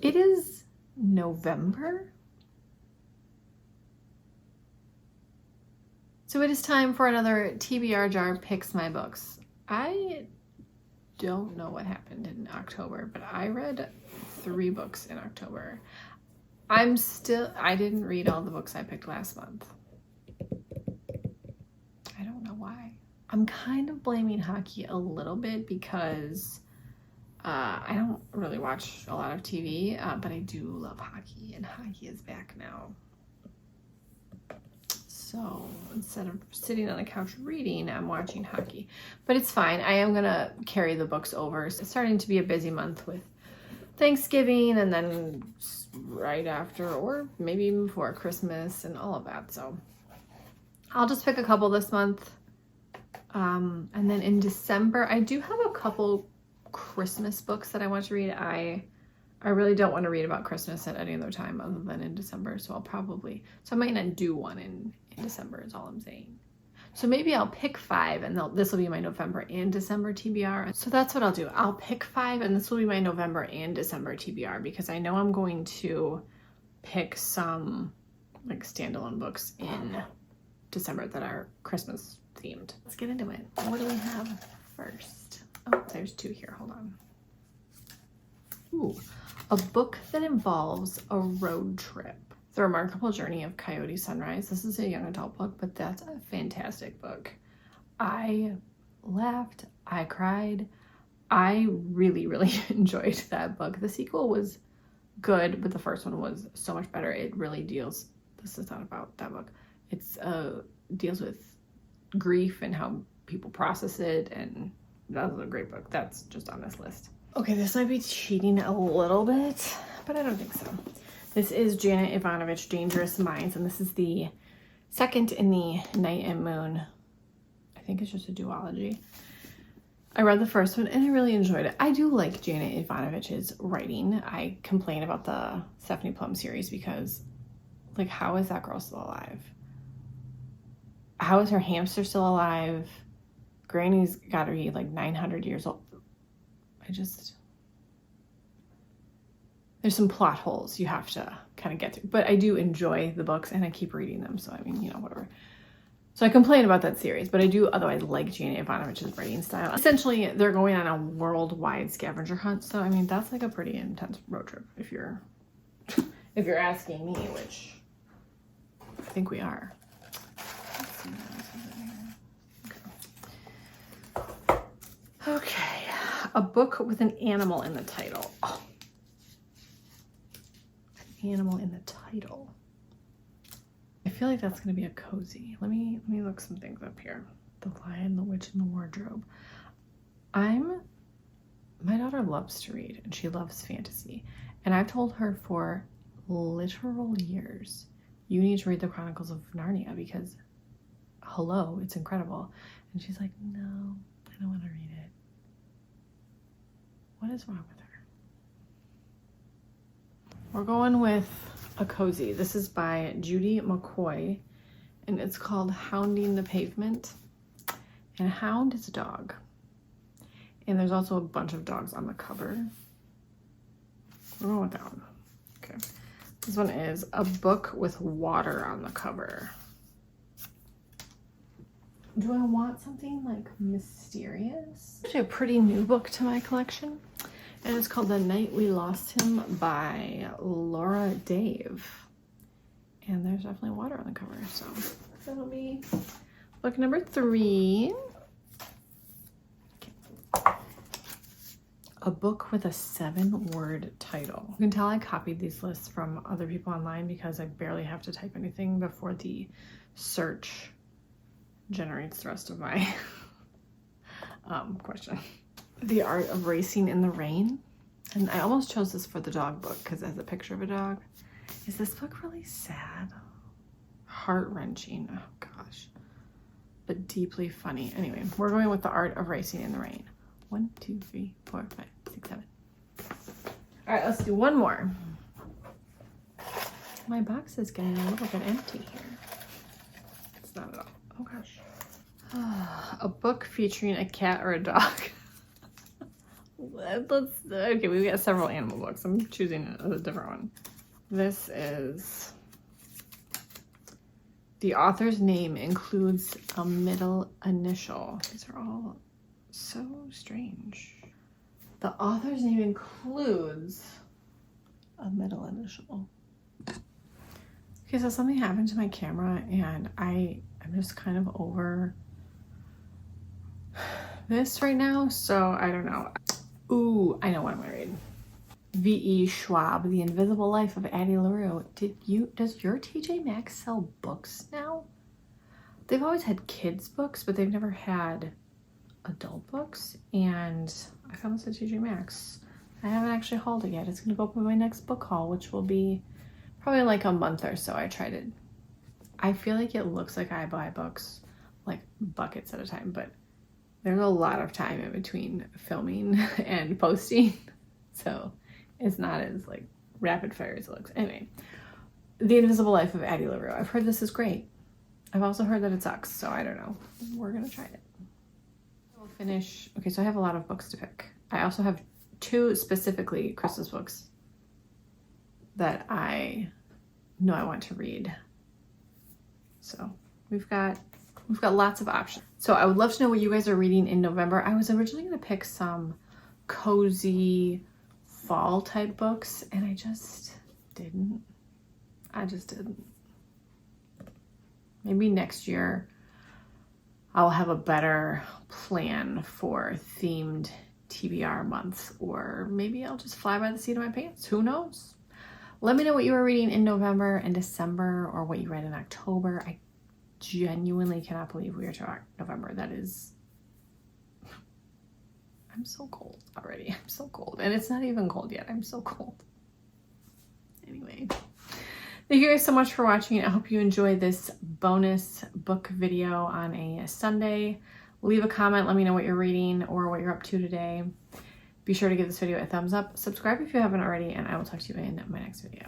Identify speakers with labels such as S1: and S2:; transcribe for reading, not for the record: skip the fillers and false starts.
S1: It is November. So it is time for another TBR jar picks my books. I don't know what happened in October, but I read 3 books in October. I didn't read all the books I picked last month. I don't know why. I'm kind of blaming hockey a little bit because I don't really watch a lot of TV, but I do love hockey, and hockey is back now. So instead of sitting on the couch reading, I'm watching hockey. But it's fine. I am going to carry the books over. So it's starting to be a busy month with Thanksgiving and then right after or maybe even before Christmas and all of that. So I'll just pick a couple this month. And then in December, I do have a couple Christmas books that I want to read. I really don't want to read about Christmas at any other time other than in December. So I might not do one in December is all I'm saying. So maybe I'll pick 5 and this will be my November and December TBR. So that's what I'll do. I'll pick 5 and this will be my November and December TBR because I know I'm going to pick some like standalone books in December that are Christmas themed. Let's get into it. What do we have first? Oh, there's 2 here. Hold on. Ooh, a book that involves a road trip. The Remarkable Journey of Coyote Sunrise. This is a young adult book, but that's a fantastic book. I laughed, I cried. I really, really enjoyed that book. The sequel was good, but the first one was so much better. It really deals, this is not about that book. It's deals with grief and how people process it, and that was a great book. That's just on this list. Okay, this might be cheating a little bit, but I don't think so. This is Janet Ivanovich, Dangerous Minds, and this is the second in the Night and Moon. I think it's just a duology. I read the first one and I really enjoyed it. I do like Janet Ivanovich's writing. I complain about the Stephanie Plum series because, like, how is that girl still alive? How is her hamster still alive? Granny's got to be like 900 years old. There's some plot holes you have to kind of get through. But I do enjoy the books and I keep reading them. So, I mean, you know, whatever. So I complain about that series, but I do otherwise like Janet Ivanovich's writing style. Essentially, they're going on a worldwide scavenger hunt. So, I mean, that's like a pretty intense road trip if you're asking me, which I think we are. Let's see what else is in here. Okay. A book with an animal in the title. Oh. Animal in the title. I feel like that's going to be a cozy. Let me look some things up here. The Lion, the Witch, and the Wardrobe. My daughter loves to read and she loves fantasy. And I've told her for literal years, you need to read the Chronicles of Narnia because, hello, it's incredible. And she's like, no, I don't want to read it. What is wrong with her? We're going with a cozy. This is by Judy McCoy, and it's called Hounding the Pavement. And hound is a dog. And there's also a bunch of dogs on the cover. We're going with that one. Okay. This one is a book with water on the cover. Do I want something like mysterious? Actually, a pretty new book to my collection. And it's called The Night We Lost Him by Laura Dave. And there's definitely water on the cover, so that'll be book number 3. Okay. A book with a 7-word title. You can tell I copied these lists from other people online because I barely have to type anything before the search generates the rest of my question. The Art of Racing in the Rain. And I almost chose this for the dog book because it has a picture of a dog. Is this book really sad? Heart-wrenching. Oh gosh. But deeply funny. Anyway, we're going with The Art of Racing in the Rain. 1, 2, 3, 4, 5, 6, 7. All right, let's do one more. My box is getting a little bit empty here. It's not at all. Oh gosh. A book featuring a cat or a dog. Okay, we've got several animal books. I'm choosing a different one. This is, the author's name includes a middle initial. These are all so strange. The author's name includes a middle initial. Okay, so something happened to my camera and I'm just kind of over this right now, so I don't know. Ooh, I know what I'm gonna read. V.E. Schwab, The Invisible Life of Addie LaRue. Does your TJ Maxx sell books now? They've always had kids books, but they've never had adult books, and I found this at TJ Maxx. I haven't actually hauled it yet. It's gonna go up in my next book haul, which will be probably like a month or so. I tried it. I feel like it looks like I buy books like buckets at a time, but there's a lot of time in between filming and posting, so it's not as like rapid fire as it looks. Anyway, The Invisible Life of Addie LaRue. I've heard this is great. I've also heard that it sucks, so I don't know. We're gonna try it. We'll finish. Okay, so I have a lot of books to pick. I also have 2 specifically Christmas books that I know I want to read. So we've got lots of options. So I would love to know what you guys are reading in November. I was originally gonna pick some cozy fall type books and I just didn't. Maybe next year I'll have a better plan for themed TBR months, or maybe I'll just fly by the seat of my pants. Who knows? Let me know what you were reading in November and December, or what you read in October. I genuinely cannot believe we are to November. That is, I'm so cold already. I'm so cold. And it's not even cold yet. I'm so cold. Anyway, thank you guys so much for watching. I hope you enjoyed this bonus book video on a Sunday. Leave a comment. Let me know what you're reading or what you're up to today. Be sure to give this video a thumbs up. Subscribe if you haven't already, and I will talk to you in my next video.